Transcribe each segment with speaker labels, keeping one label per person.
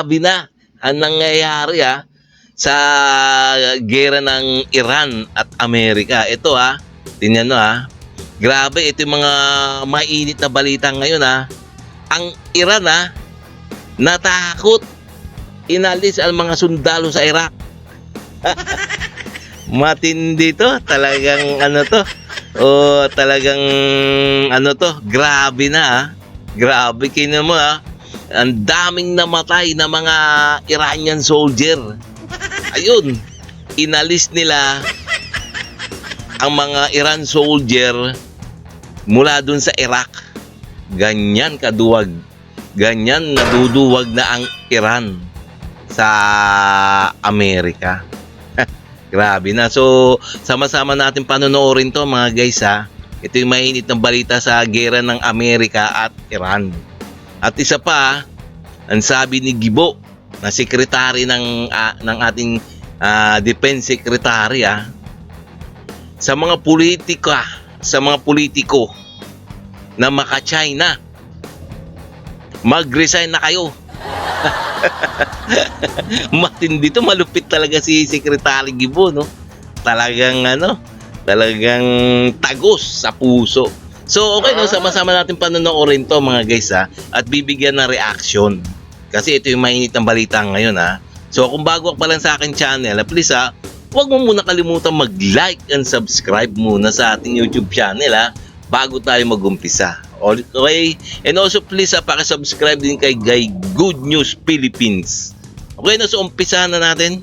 Speaker 1: Grabe na ang nangyayari sa gera ng Iran at Amerika. Ito tingnan nyo grabe, ito yung mga mainit na balita ngayon Ang Iran natakot. Inalis ang mga sundalo sa Iraq. Matindi to. Talagang talagang grabe na Grabe, kino mo ang daming namatay na mga Iranian soldier. Ayun, inalis nila ang mga Iran soldier mula dun sa Iraq. Ganyan kaduwag. Ganyan naduduwag na ang Iran sa Amerika. Grabe na. So, sama-sama natin panonoorin to mga guys Ito yung mainit na balita sa gera ng Amerika at Iran. At isa pa, ang sabi ni Gibo, na sekretary ng ating defense secretary sa mga politiko na maka-China, mag-resign na kayo. Matindi to, malupit talaga si Secretary Gibo, no? Talagang talagang tagos sa puso. So okay, no, sama-sama natin panonoorin to mga guys at bibigyan ng reaction. Kasi ito yung mainit ng balita ngayon So kung bago ka pa lang sa akin channel, please huwag mo muna kalimutan mag-like and subscribe muna sa ating YouTube channel bago tayo mag-umpisa. Okay? And also please paki-subscribe din kay Good News Philippines. Okay na, so umpisahan na natin.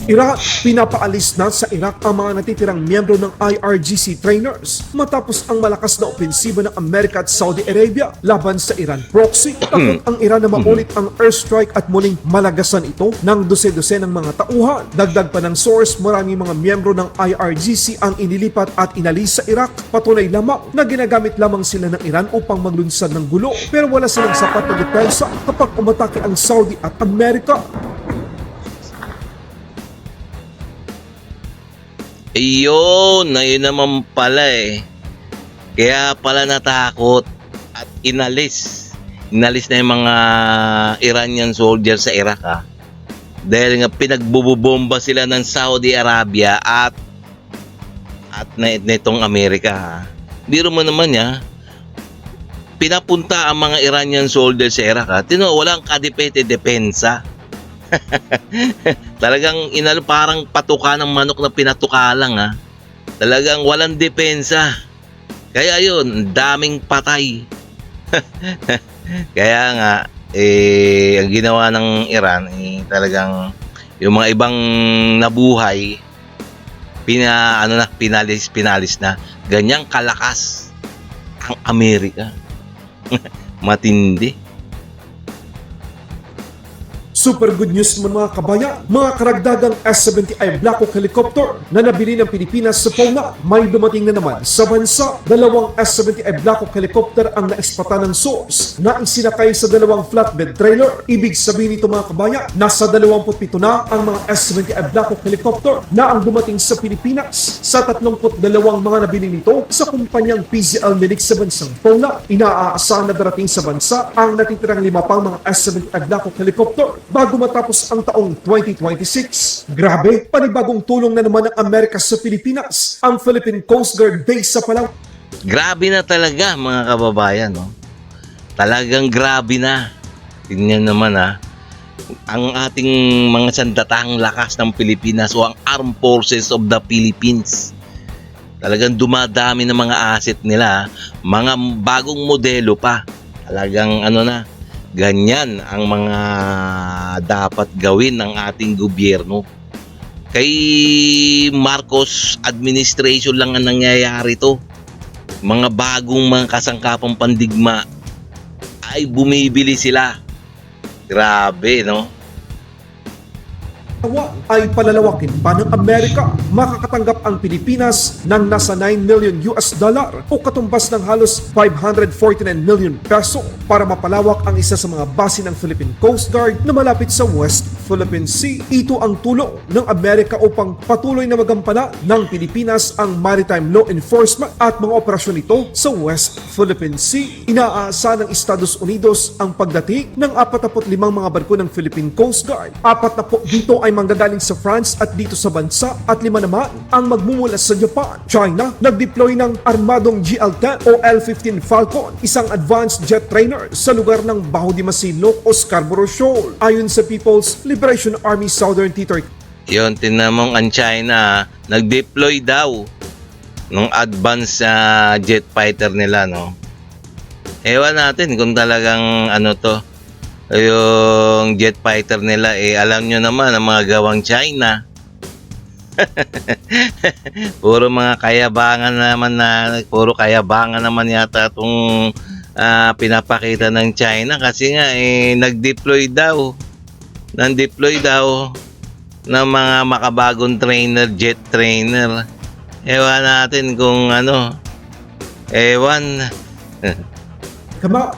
Speaker 2: Iraq, pinapaalis na sa Iraq ang mga natitirang miyembro ng IRGC trainers matapos ang malakas na opensiba ng Amerika at Saudi Arabia laban sa Iran proxy. Takot ang Iran na maulit ang airstrike at muling malagasan ito ng dose-dose ng mga tauhan. Dagdag pa ng source, maraming mga miyembro ng IRGC ang inilipat at inalis sa Iraq. Patunay lamang na ginagamit lamang sila ng Iran upang maglunsad ng gulo, pero wala silang sapat na depensa kapag umatake ang Saudi at Amerika.
Speaker 1: Ayun, na yun naman pala Kaya pala natakot at inalis. Inalis na yung mga Iranian soldiers sa Iraq Dahil nga pinagbubomba sila ng Saudi Arabia at nitong Amerika Biro mo naman pinapunta ang mga Iranian soldiers sa Iraq walang kadepete depensa. Talagang parang patuka ng manok na pinatuka lang Talagang walang depensa. Kaya yun, daming patay. Kaya nga ang ginawa ng Iran talagang yung mga ibang nabuhay pinalis na. Ganyang kalakas ang Amerika. Matindi.
Speaker 2: Super good news mga kabayan, mga karagdagang S-70i Black Hawk helicopter na nabili ng Pilipinas sa PONA. May dumating na naman sa bansa. 2 S-70i Black Hawk helicopter ang naispatan ng source na isinakay sa 2 flatbed trailer. Ibig sabihin nito mga kabayan, nasa 27 na ang mga S-70i Black Hawk helicopter na ang dumating sa Pilipinas. Sa 32 mga nabili nito sa kumpanyang PZL Milik sa bansang PONA. Inaaasahan na darating sa bansa ang natitirang 5 pang mga S-70i Black Hawk helicopter bago matapos ang taong 2026. Grabe, panibagong tulong na naman ng Amerika sa Pilipinas. Ang Philippine Coast Guard base sa Palawan.
Speaker 1: Grabe na talaga mga kababayan, Talagang grabe na. Tingnan naman ang ating mga sandatahang lakas ng Pilipinas o ang Armed Forces of the Philippines. Talagang dumadami ng mga asset nila, mga bagong modelo pa. Talagang ganyan ang mga dapat gawin ng ating gobyerno. Kay Marcos administration lang ang nangyayari to. Mga bagong mga kasangkapang pandigma ay bumibili sila. Grabe, no?
Speaker 2: Ay palalawakin pa ng Amerika. Makakatanggap ang Pilipinas ng nasa $9 million o katumbas ng halos 549 million peso para mapalawak ang isa sa mga base ng Philippine Coast Guard na malapit sa West Philippine Sea. Ito ang tulong ng Amerika upang patuloy na magampanan ng Pilipinas ang maritime law enforcement at mga operasyon nito sa West Philippine Sea. Inaasa ng Estados Unidos ang pagdating ng 45 mga barko ng Philippine Coast Guard. 4 na po dito ay manggagaling sa France at dito sa bansa at 5 naman ang magmumula sa Japan. China nag-deploy ng armadong GL-10 o L-15 Falcon, isang advanced jet trainer sa lugar ng Bajo de Masinloc o Scarborough Shoal. Ayon sa People's Liberation Army Southern Territory,
Speaker 1: Yun, tinamong ang China, nag-deploy daw ng advanced jet fighter nila, no? Ewan natin kung talagang ano to, yung jet fighter nila, alam nyo naman, ang mga gawang China. Puro kayabangan naman yata itong pinapakita ng China kasi nga nag-deploy daw ng mga makabagong jet trainer. Ewan natin kung ano.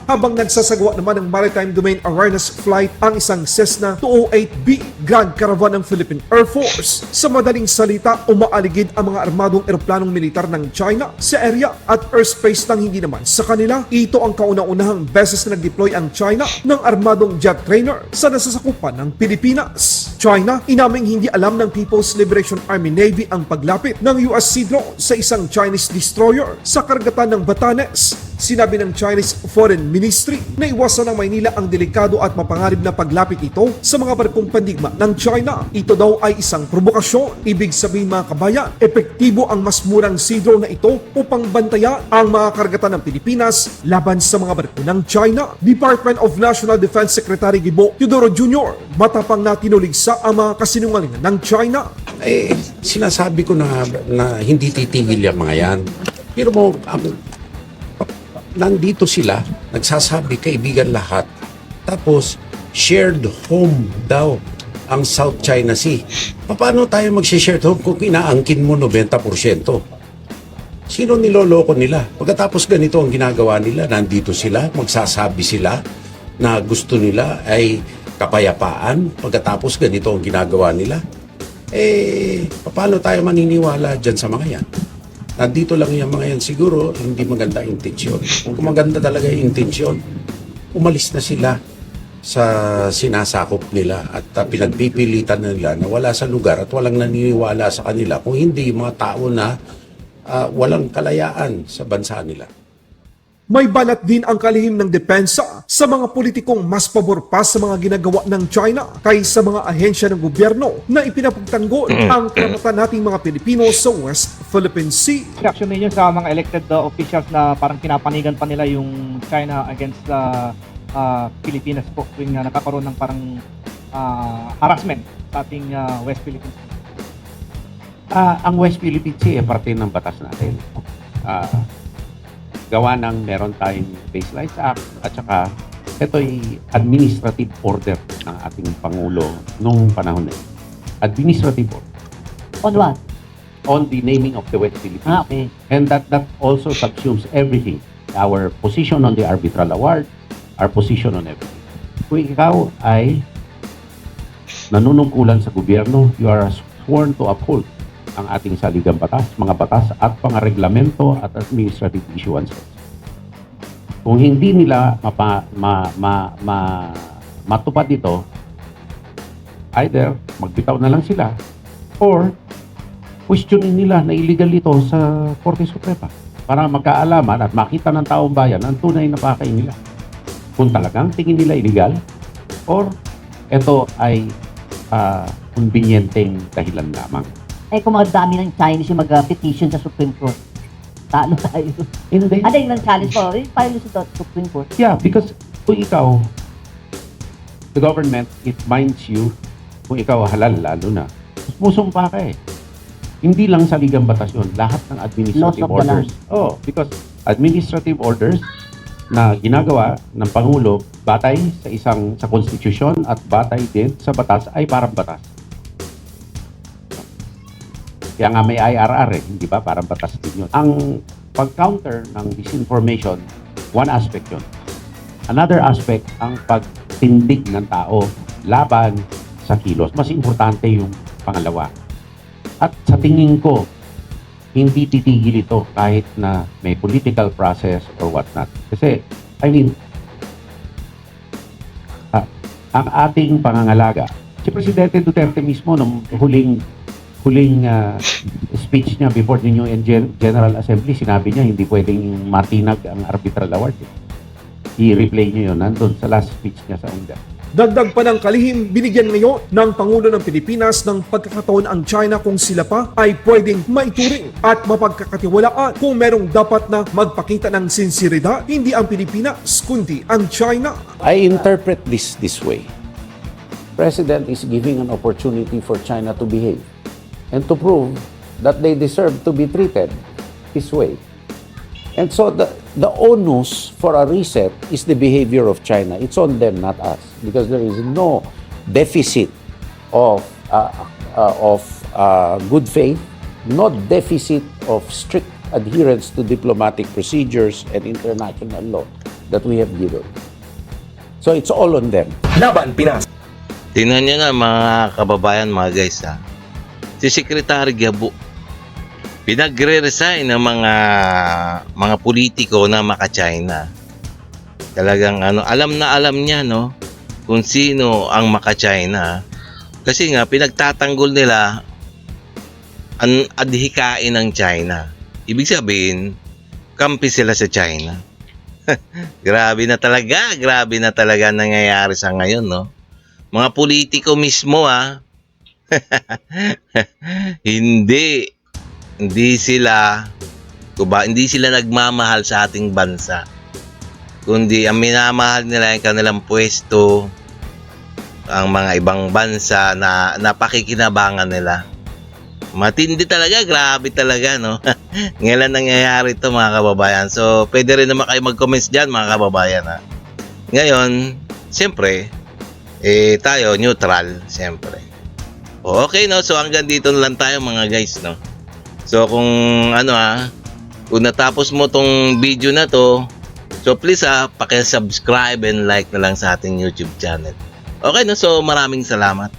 Speaker 2: habang nagsasagawa naman ng Maritime Domain Awareness Flight ang isang Cessna 208B Grand Caravan ng Philippine Air Force. Sa madaling salita, umaaligid ang mga armadong eroplanong militar ng China sa area at airspace ng hindi naman sa kanila. Ito ang kauna-unahang beses na nag-deploy ang China ng armadong jet trainer sa nasasakupan ng Pilipinas. China, inaming hindi alam ng People's Liberation Army Navy ang paglapit ng US Sea drone sa isang Chinese destroyer sa karagatan ng Batanes. Sinabi ng Chinese Foreign Ministry na iwasan ng Maynila ang delikado at mapangarib na paglapit ito sa mga barkong pandigma ng China. Ito daw ay isang provokasyon. Ibig sabihin mga kabayan, epektibo ang mas murang sea drone na ito upang bantayan ang mga karagatan ng Pilipinas laban sa mga barko ng China. Department of National Defense Secretary Gibo Teodoro Jr. matapang na tinuligsa ang mga kasinungalingan ng China.
Speaker 3: Sinasabi ko na hindi titigil yung mga yan. Pero mo, nandito sila, nagsasabi kaibigan lahat. Tapos, shared home daw ang South China Sea. Paano tayo mag-shared home kung inaangkin mo 90%? Sino niloloko nila? Pagkatapos ganito ang ginagawa nila, nandito sila, magsasabi sila na gusto nila ay kapayapaan. Pagkatapos ganito ang ginagawa nila. Paano tayo maniniwala dyan sa mga yan? Nandito lang yung mga yan, siguro hindi maganda intensyon. Kung maganda talaga yung intensyon, umalis na sila sa sinasakop nila at pinagpipilitan nila na wala sa lugar at walang naniniwala sa kanila kung hindi yung mga tao na walang kalayaan sa bansa nila.
Speaker 2: May balat din ang kalihim ng depensa sa mga politikong mas pabor pa sa mga ginagawa ng China kaysa mga ahensya ng gobyerno na ipinapagtanggol ang karapatan nating mga Pilipino sa West Philippine Sea.
Speaker 4: Reaction ninyo sa mga elected officials na parang pinapanigan pa nila yung China against Pilipinas po tuwing nakakaroon ng parang harassment sa ating West Philippines.
Speaker 3: Ang West Philippine Sea ay parte ng batas natin. Gawa ng meron tayong Baselines Act at saka ito'y administrative order ng ating Pangulo nung panahon na yun. Administrative order.
Speaker 5: On what?
Speaker 3: On the naming of the West Philippines.
Speaker 5: Okay.
Speaker 3: And that also subsumes everything. Our position on the arbitral award, our position on everything. Kung ikaw ay nanunungkulan sa gobyerno, you are sworn to uphold ang ating saligang batas, mga batas at mga reglamento at administrative issuances. Kung hindi nila matupad ito, either magbitaw na lang sila or questionin nila na illegal ito sa Korte Suprema para magkaalaman at makita ng taong bayan ang tunay na pakay nila. Kung talagang tingin nila illegal or ito ay convenienteng dahilan lamang.
Speaker 5: Kung magdami ng Chinese yung mag-petition sa Supreme Court, talo tayo.
Speaker 3: Hindi.
Speaker 5: Ano yung challenge mo? File sa Supreme Court.
Speaker 3: Yeah, because kung ikaw, the government, it binds you, kung ikaw halal, lalo na, musumpa ka eh. Hindi lang sa ligang batas yun, lahat ng administrative
Speaker 5: Laws of the
Speaker 3: orders. Oh, because administrative orders na ginagawa ng Pangulo batay sa konstitusyon at batay din sa batas ay parang batas. Kaya nga may IRR hindi ba? Parang batas din yun. Ang pag-counter ng disinformation, one aspect yun. Another aspect, ang pagtindig ng tao laban sa kilos. Mas importante yung pangalawa. At sa tingin ko, hindi titigil ito kahit na may political process or whatnot. Kasi, I mean, ang ating pangangalaga, si Presidente Duterte mismo nung huling speech niya before the new General Assembly, sinabi niya hindi pwedeng matinag ang arbitral award. I-replay niyo yun, nandun sa last speech niya sa UNGA.
Speaker 2: Dagdag pa ng kalihim, binigyan ngayon ng Pangulo ng Pilipinas ng pagkakataon ang China kung sila pa ay pwedeng maituring at mapagkakatiwalaan kung merong dapat na magpakita ng sinseridad, hindi ang Pilipinas kundi ang China.
Speaker 3: I interpret this way. President is giving an opportunity for China to behave and to prove that they deserve to be treated this way. And so the onus for a reset is the behavior of China. It's on them, not us, because there is no deficit of good faith, no deficit of strict adherence to diplomatic procedures and international law that we have given. So it's all on them.
Speaker 1: Tingnan niyo nga mga kababayan, mga guys ha. Si Secretary Gabu, pinagre-resign ng mga politiko na maka-China. Talagang alam na alam niya no kung sino ang maka-China. Kasi nga pinagtatanggol nila ang adhikain ng China. Ibig sabihin, kampi sila sa China. grabe na talaga nangyayari sa ngayon no. Mga politiko mismo hindi sila nagmamahal sa ating bansa, kundi ang minamahal nila yung kanilang pwesto, ang mga ibang bansa na napakikinabangan nila. Matindi talaga, grabe talaga no. Ngayon nangyayari ito mga kababayan. So pwede rin naman kayo mag-comments dyan mga kababayan ha. Ngayon siyempre tayo neutral siyempre. Okay no, so hanggang dito na lang tayo mga guys no. So kung kung natapos mo tong video na to, so please paki-subscribe and like na lang sa ating YouTube channel. Okay no, so maraming salamat.